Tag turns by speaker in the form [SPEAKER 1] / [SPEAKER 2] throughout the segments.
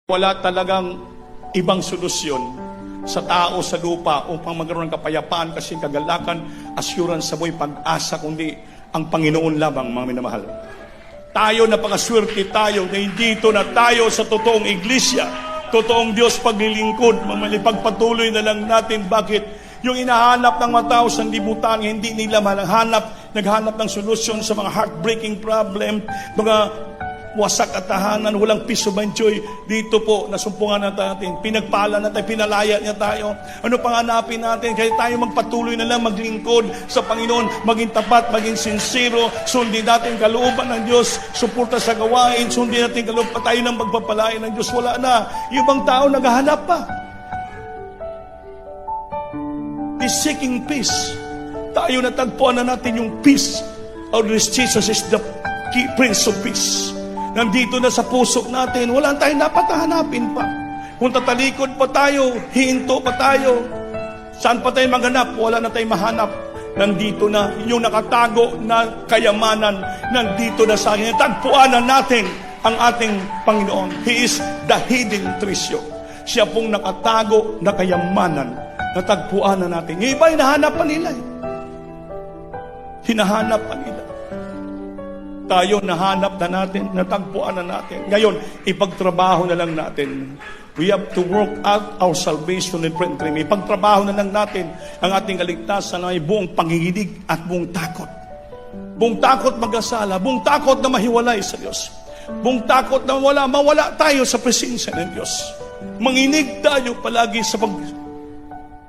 [SPEAKER 1] Wala talagang ibang solusyon sa tao sa lupa upang magkaroon ng kapayapaan, kasi kagalakan, assurance sa buhay, pag-asa, kundi ang Panginoon lamang, mga minamahal. Tayo, napakaswerte tayo na dito na tayo sa totoong iglesia, totoong Diyos paglilingkod, pagpatuloy na lang natin. Bakit? Yung inahanap ng mga tao sa libutan, hindi nila naghanap ng solusyon sa mga heartbreaking problem, mga wasak at tahanan, walang peace of mind, joy. Dito po, nasumpungan natin, pinagpala natin, pinalaya niya tayo. Ano pang hanapin natin? Kaya tayo magpatuloy na lang maglingkod sa Panginoon, maging tapat, maging sincero, sundin natin kalooban ng Diyos, suporta sa gawain, sundin natin kalooban tayo ng magpapalain ng Diyos. Wala na. Yung ibang tao naghahanap pa. Is seeking peace. Tayo natagpuan na natin yung peace. Our Jesus is the key Prince of Peace. Nandito na sa puso natin, wala tayong dapat hanapin pa. Kung tatalikod pa tayo, hihinto pa tayo, saan pa tayo maghanap? Wala na tayong mahanap. Nandito na, yung nakatago na kayamanan, nandito na sa akin. Tagpuan na natin ang ating Panginoon. He is the hidden treasure. Siya pong nakatago na kayamanan, natagpuan na natin. Yung iba, hinahanap pa nila. Hinahanap pa nila. Tayo nahanap na natin, natagpuan na natin. Ngayon, ipagtrabaho na lang natin. We have to work out our salvation and friendly. Ipagtrabaho na lang natin ang ating kaligtasan na may buong panginginig at buong takot. Buong takot mag-asala, buong takot na mahiwalay sa Diyos. Buong takot na mawala tayo sa presensya ng Diyos. Manginig tayo palagi sa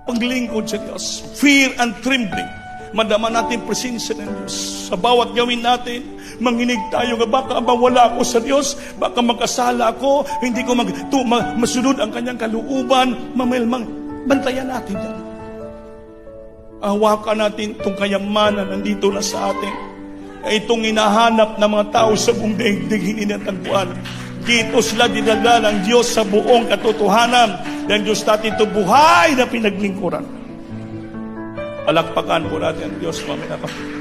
[SPEAKER 1] paglingkod sa Diyos. Fear and trembling. Madama natin presensya ng Diyos. Sa bawat gawin natin, manginig tayo nga baka mawala ako sa Diyos, baka magkasala ako, hindi ko masunod ang kanyang kalooban. Bantayan natin yan. Awakan natin itong kayamanan nandito na sa atin. Itong hinahanap ng mga tao sa buong daigdig, hindi natagpuan. Dito sila dinala ng Diyos sa buong katotohanan. Ng Diyos natin ito buhay na pinaglingkuran. Palakpakan po natin ang Diyos, mga minamahal.